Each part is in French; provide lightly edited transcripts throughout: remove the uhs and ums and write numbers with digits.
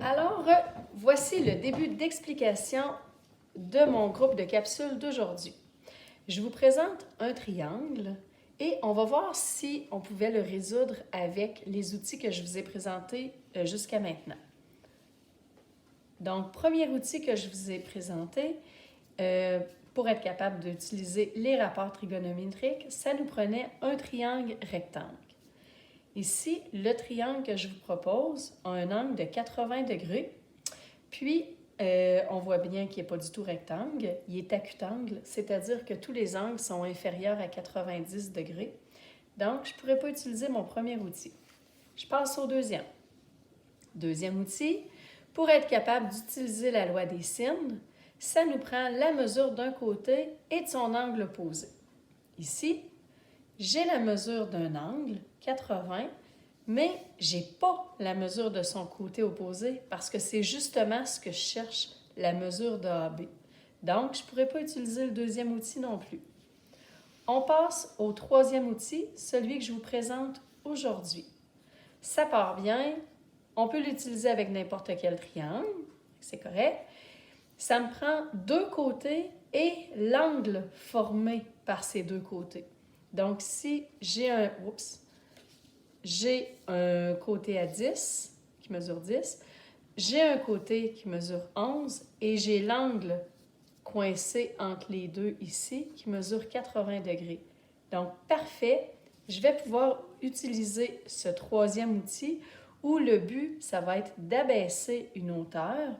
Alors, voici le début d'explication de mon groupe de capsules d'aujourd'hui. Je vous présente un triangle et on va voir si on pouvait le résoudre avec les outils que je vous ai présentés jusqu'à maintenant. Donc, premier outil que je vous ai présenté, pour être capable d'utiliser les rapports trigonométriques, ça nous prenait un triangle rectangle. Ici, le triangle que je vous propose a un angle de 80 degrés, puis on voit bien qu'il n'est pas du tout rectangle, il est acutangle, c'est-à-dire que tous les angles sont inférieurs à 90 degrés. Donc, je ne pourrais pas utiliser mon premier outil. Je passe au deuxième. Deuxième outil, pour être capable d'utiliser la loi des sines, ça nous prend la mesure d'un côté et de son angle opposé. Ici, j'ai la mesure d'un angle, 80, mais je n'ai pas la mesure de son côté opposé parce que c'est justement ce que je cherche, la mesure de AB. Donc, je ne pourrais pas utiliser le deuxième outil non plus. On passe au troisième outil, celui que je vous présente aujourd'hui. Ça part bien, on peut l'utiliser avec n'importe quel triangle, c'est correct. Ça me prend deux côtés et l'angle formé par ces deux côtés. Donc, si j'ai un côté à 10, qui mesure 10, j'ai un côté qui mesure 11 et j'ai l'angle coincé entre les deux ici qui mesure 80 degrés. Donc, parfait, je vais pouvoir utiliser ce troisième outil où le but, ça va être d'abaisser une hauteur.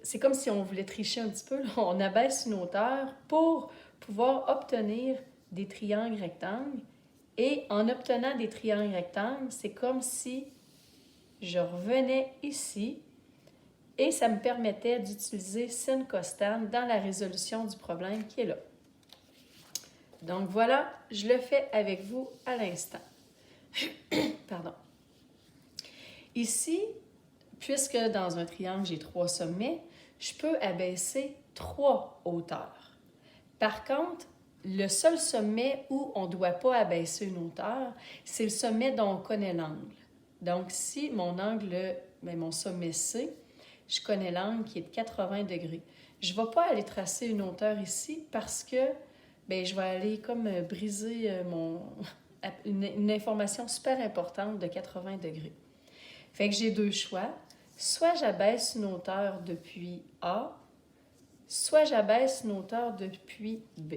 C'est comme si on voulait tricher un petit peu, là. On abaisse une hauteur pour pouvoir obtenir des triangles rectangles. Et en obtenant des triangles rectangles, c'est comme si je revenais ici et ça me permettait d'utiliser sin costan dans la résolution du problème qui est là. Donc voilà, je le fais avec vous à l'instant. Pardon. Ici, puisque dans un triangle, j'ai trois sommets, je peux abaisser trois hauteurs. Par contre, le seul sommet où on ne doit pas abaisser une hauteur, c'est le sommet dont on connaît l'angle. Donc, si mon angle, mon sommet C, je connais l'angle qui est de 80 degrés. Je ne vais pas aller tracer une hauteur ici parce que je vais aller comme briser une information super importante de 80 degrés. Fait que j'ai deux choix. Soit j'abaisse une hauteur depuis A, soit j'abaisse une hauteur depuis B.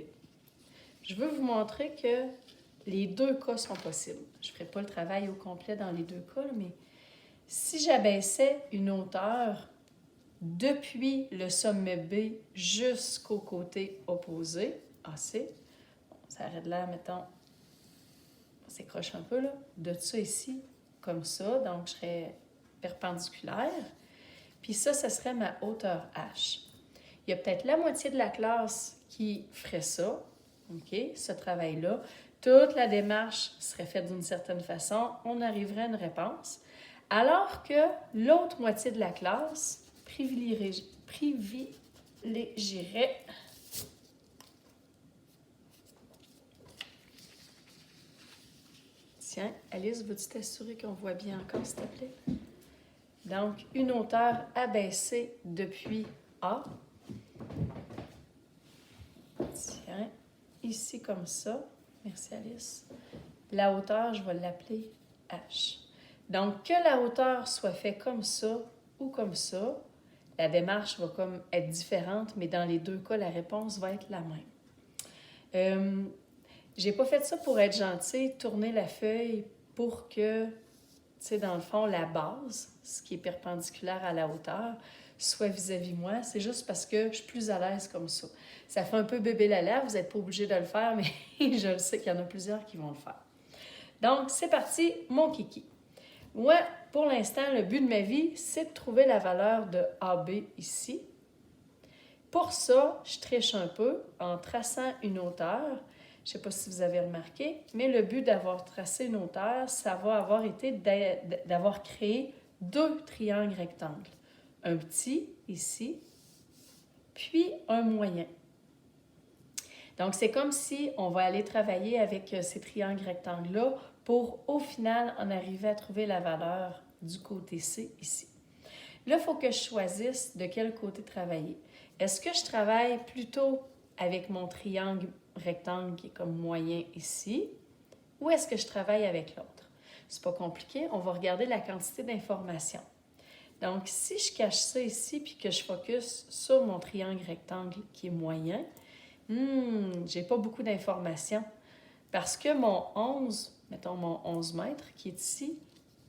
Je veux vous montrer que les deux cas sont possibles. Je ne ferai pas le travail au complet dans les deux cas, mais si j'abaissais une hauteur depuis le sommet B jusqu'au côté opposé, AC, ça arrête là, mettons, on s'écroche un peu, là, de ça ici, comme ça, donc je serais perpendiculaire. Puis ça serait ma hauteur H. Il y a peut-être la moitié de la classe qui ferait ça, OK, ce travail-là. Toute la démarche serait faite d'une certaine façon, on arriverait à une réponse. Alors que l'autre moitié de la classe privilégierait Tiens, Alice, veux-tu t'assurer qu'on voit bien encore, s'il te plaît? Donc, une hauteur abaissée depuis A. Tiens, ici comme ça. Merci, Alice. La hauteur, je vais l'appeler H. Donc, que la hauteur soit faite comme ça ou comme ça, la démarche va comme être différente, mais dans les deux cas, la réponse va être la même. J'ai pas fait ça pour être gentil, tourner la feuille pour que, tu sais, dans le fond, la base, ce qui est perpendiculaire à la hauteur, soit vis-à-vis moi. C'est juste parce que je suis plus à l'aise comme ça. Ça fait un peu bébé Lala, vous n'êtes pas obligé de le faire, mais je le sais qu'il y en a plusieurs qui vont le faire. Donc, c'est parti, mon kiki. Moi, pour l'instant, le but de ma vie, c'est de trouver la valeur de AB ici. Pour ça, je triche un peu en traçant une hauteur. Je ne sais pas si vous avez remarqué, mais le but d'avoir tracé une hauteur, ça va avoir été d'avoir créé deux triangles rectangles. Un petit, ici, puis un moyen. Donc, c'est comme si on va aller travailler avec ces triangles rectangles-là pour, au final, en arriver à trouver la valeur du côté C, ici. Là, il faut que je choisisse de quel côté travailler. Est-ce que je travaille plutôt avec mon triangle rectangle qui est comme moyen ici, ou est-ce que je travaille avec l'autre? C'est pas compliqué, on va regarder la quantité d'informations. Donc, si je cache ça ici puis que je focus sur mon triangle rectangle qui est moyen, j'ai pas beaucoup d'informations parce que mon 11, mettons mon 11 mètres qui est ici,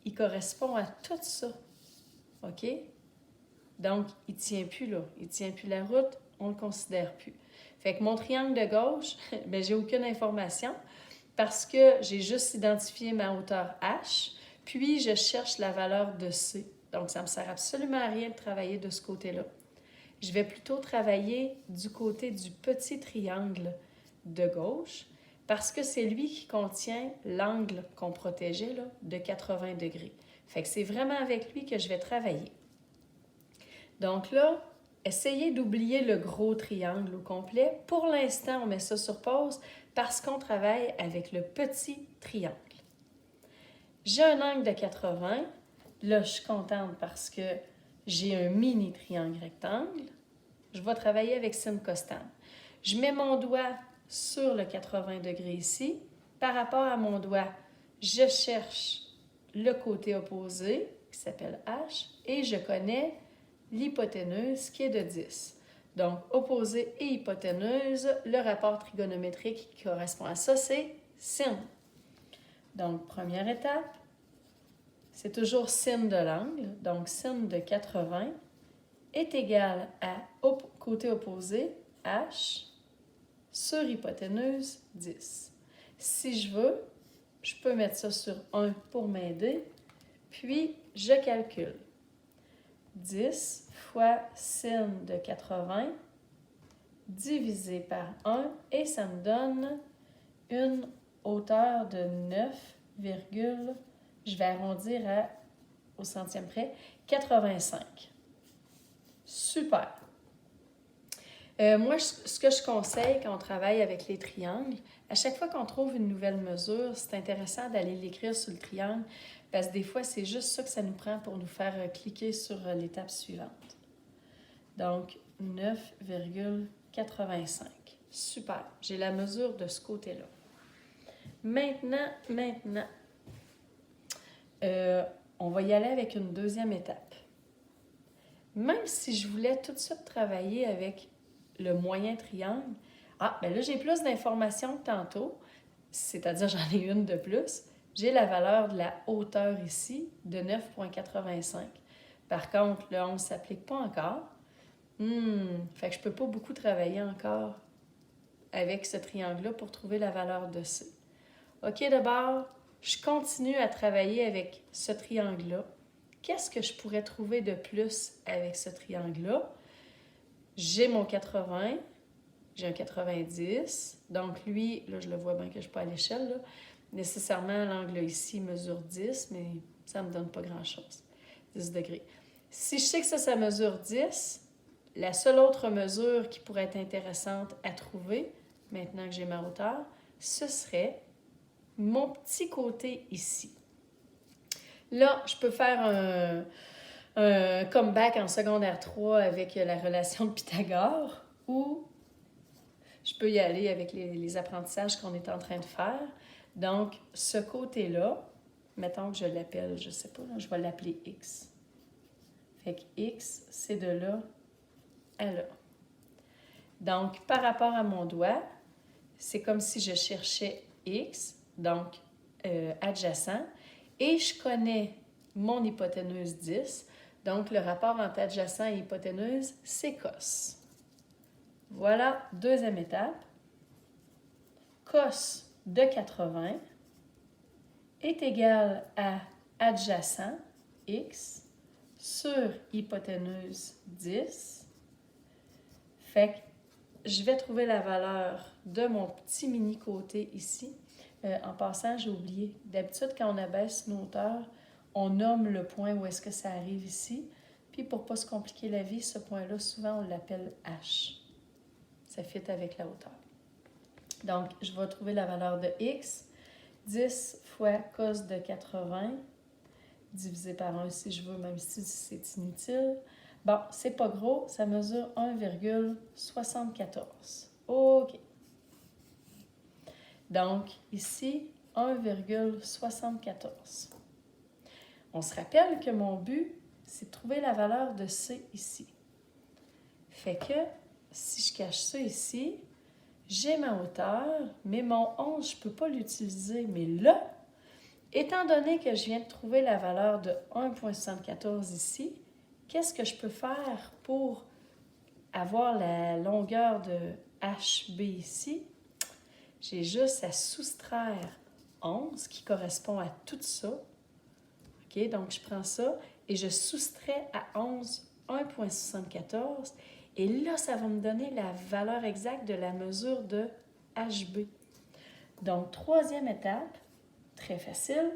il correspond à tout ça. OK? Donc, il tient plus là. Il tient plus la route, on le considère plus. Fait que mon triangle de gauche, bien, j'ai aucune information parce que j'ai juste identifié ma hauteur H, puis je cherche la valeur de C. Donc, ça ne me sert absolument à rien de travailler de ce côté-là. Je vais plutôt travailler du côté du petit triangle de gauche parce que c'est lui qui contient l'angle qu'on protégeait là, de 80 degrés. Fait que c'est vraiment avec lui que je vais travailler. Donc là, essayez d'oublier le gros triangle au complet. Pour l'instant, on met ça sur pause parce qu'on travaille avec le petit triangle. J'ai un angle de 80. Là, je suis contente parce que j'ai un mini triangle rectangle. Je vais travailler avec sin costane. Je mets mon doigt sur le 80 degrés ici. Par rapport à mon doigt, je cherche le côté opposé, qui s'appelle H, et je connais l'hypoténuse qui est de 10. Donc, opposé et hypoténuse, le rapport trigonométrique qui correspond à ça, c'est sin. Donc, première étape, c'est toujours sin de l'angle. Donc, sin de 80 est égal à côté opposé, H, sur hypoténuse, 10. Si je veux, je peux mettre ça sur 1 pour m'aider, puis je calcule. 10 fois sin de 80 divisé par 1 et ça me donne une hauteur de 9, je vais arrondir au centième près, 85. Super! Moi, ce que je conseille quand on travaille avec les triangles, à chaque fois qu'on trouve une nouvelle mesure, c'est intéressant d'aller l'écrire sur le triangle parce que des fois, c'est juste ça que ça nous prend pour nous faire cliquer sur l'étape suivante. Donc, 9,85. Super! J'ai la mesure de ce côté-là. Maintenant, on va y aller avec une deuxième étape. Même si je voulais tout de suite travailler avec le moyen triangle, ben là, j'ai plus d'informations que tantôt, c'est-à-dire j'en ai une de plus. J'ai la valeur de la hauteur ici de 9,85. Par contre, le 11 ne s'applique pas encore. Fait que je ne peux pas beaucoup travailler encore avec ce triangle-là pour trouver la valeur de C. OK, d'abord, je continue à travailler avec ce triangle-là. Qu'est-ce que je pourrais trouver de plus avec ce triangle-là? J'ai mon 80, j'ai un 90. Donc lui, là, je le vois bien que je ne suis pas à l'échelle. Là. Nécessairement, l'angle ici mesure 10, mais ça ne me donne pas grand-chose. 10 degrés. Si je sais que ça mesure 10, la seule autre mesure qui pourrait être intéressante à trouver, maintenant que j'ai ma hauteur, ce serait mon petit côté ici. Là, je peux faire un comeback en secondaire 3 avec la relation de Pythagore ou je peux y aller avec les apprentissages qu'on est en train de faire. Donc, ce côté-là, mettons que je l'appelle, je ne sais pas, là, je vais l'appeler X. Fait que X, c'est de là à là. Donc, par rapport à mon doigt, c'est comme si je cherchais X, donc adjacent, et je connais mon hypoténuse 10, donc le rapport entre adjacent et hypoténuse, c'est cos. Voilà, deuxième étape. Cos de 80 est égal à adjacent, x, sur hypoténuse 10. Fait que je vais trouver la valeur de mon petit mini côté ici. En passant, j'ai oublié. D'habitude, quand on abaisse une hauteur, on nomme le point où est-ce que ça arrive ici. Puis pour ne pas se compliquer la vie, ce point-là, souvent, on l'appelle H. Ça fit avec la hauteur. Donc, je vais trouver la valeur de x. 10 fois cos de 80 diviser par 1 si je veux, même si c'est inutile. Bon, c'est pas gros, ça mesure 1,74. OK. Donc, ici, 1,74. On se rappelle que mon but, c'est de trouver la valeur de C ici. Fait que, si je cache ça ici, j'ai ma hauteur, mais mon 11, je ne peux pas l'utiliser. Mais là, étant donné que je viens de trouver la valeur de 1,74 ici, qu'est-ce que je peux faire pour avoir la longueur de HB ici? J'ai juste à soustraire 11 qui correspond à tout ça. OK, donc je prends ça et je soustrais à 11 1,74 et là, ça va me donner la valeur exacte de la mesure de HB. Donc, troisième étape, très facile,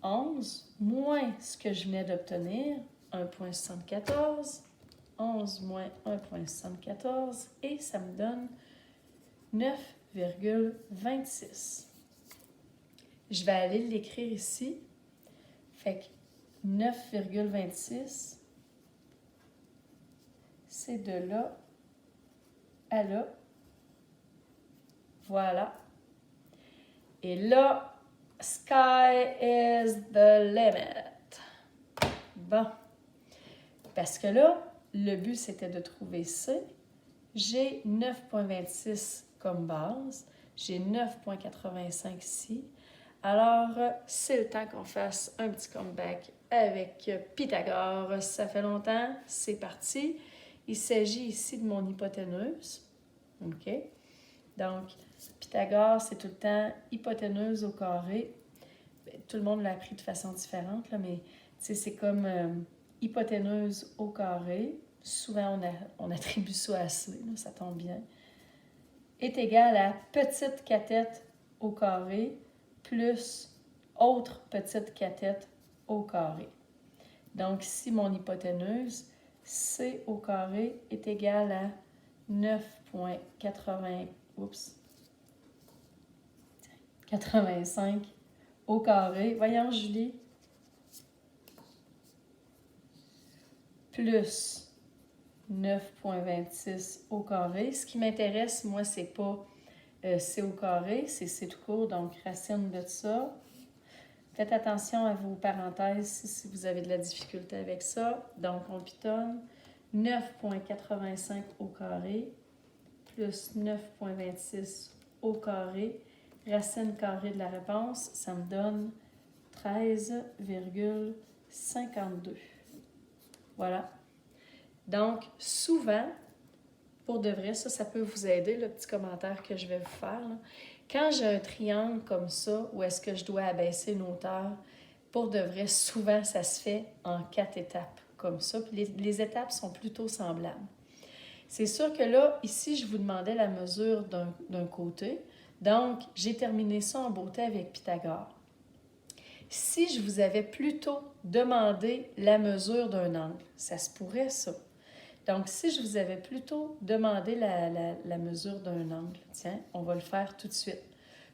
11 moins ce que je venais d'obtenir, 1,74, 11 moins 1,74 et ça me donne 9,26. Je vais aller l'écrire ici. Fait que 9,26, c'est de là à là. Voilà. Et là, sky is the limit. Bon. Parce que là, le but, c'était de trouver C. J'ai 9,26 comme base. J'ai 9,85 ici. Alors, c'est le temps qu'on fasse un petit comeback avec Pythagore. Ça fait longtemps, c'est parti. Il s'agit ici de mon hypoténuse. OK? Donc, Pythagore, c'est tout le temps hypoténuse au carré. Tout le monde l'a appris de façon différente, là, mais c'est comme hypoténuse au carré. Souvent, on attribue ça à C, là, ça tombe bien. Est égal à petite cathète au carré plus autre petite cathète au carré. Donc, ici, mon hypoténuse, C au carré est égal à 85 au carré. Voyons, Julie. Plus 9,26 au carré. Ce qui m'intéresse, moi, c'est pas C au carré, c'est C tout court, donc racine de ça. Faites attention à vos parenthèses si vous avez de la difficulté avec ça. Donc, on pitonne 9,85 au carré plus 9,26 au carré. Racine carrée de la réponse, ça me donne 13,52. Voilà. Donc, souvent, pour de vrai, ça peut vous aider, le petit commentaire que je vais vous faire, là. Quand j'ai un triangle comme ça, où est-ce que je dois abaisser une hauteur, pour de vrai, souvent, ça se fait en 4 étapes, comme ça. Puis les étapes sont plutôt semblables. C'est sûr que là, ici, je vous demandais la mesure d'un côté. Donc, j'ai terminé ça en beauté avec Pythagore. Si je vous avais plutôt demandé la mesure d'un angle, ça se pourrait, ça. Donc, si je vous avais plutôt demandé la mesure d'un angle, tiens, on va le faire tout de suite.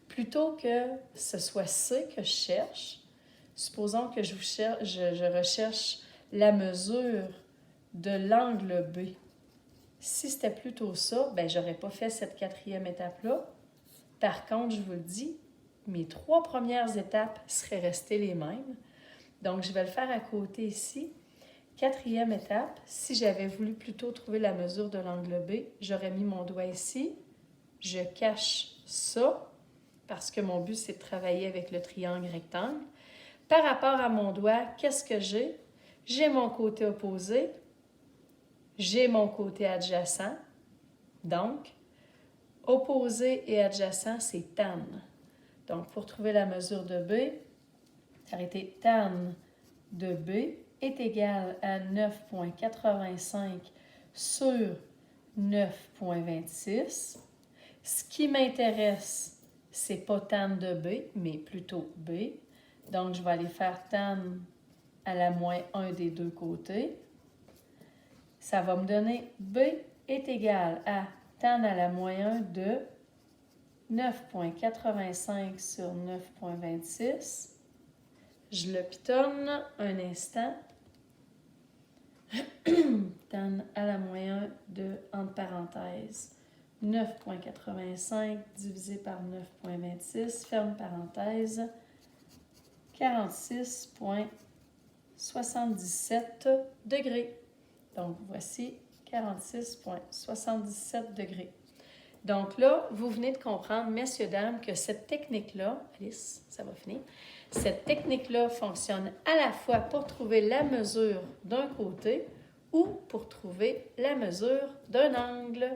Plutôt que ce soit C que je cherche, supposons que je recherche la mesure de l'angle B. Si c'était plutôt ça, ben je n'aurais pas fait cette quatrième étape-là. Par contre, je vous le dis, mes 3 premières étapes seraient restées les mêmes. Donc, je vais le faire à côté ici. Quatrième étape, si j'avais voulu plutôt trouver la mesure de l'angle B, j'aurais mis mon doigt ici. Je cache ça, parce que mon but, c'est de travailler avec le triangle rectangle. Par rapport à mon doigt, qu'est-ce que j'ai? J'ai mon côté opposé, j'ai mon côté adjacent. Donc, opposé et adjacent, c'est tan. Donc, pour trouver la mesure de B, ça aurait été tan de B est égal à 9,85 sur 9,26. Ce qui m'intéresse, c'est pas tan de B, mais plutôt B. Donc, je vais aller faire tan à la moins 1 des deux côtés. Ça va me donner B est égal à tan à la moins 1 de 9,85 sur 9,26. Je le pitonne un instant. Tan à la moyenne de, entre parenthèses, 9,85 divisé par 9,26, ferme parenthèse, 46,77 degrés. Donc, voici 46,77 degrés. Donc là, vous venez de comprendre, messieurs, dames, que cette technique-là, Alice, ça va finir, cette technique-là fonctionne à la fois pour trouver la mesure d'un côté ou pour trouver la mesure d'un angle.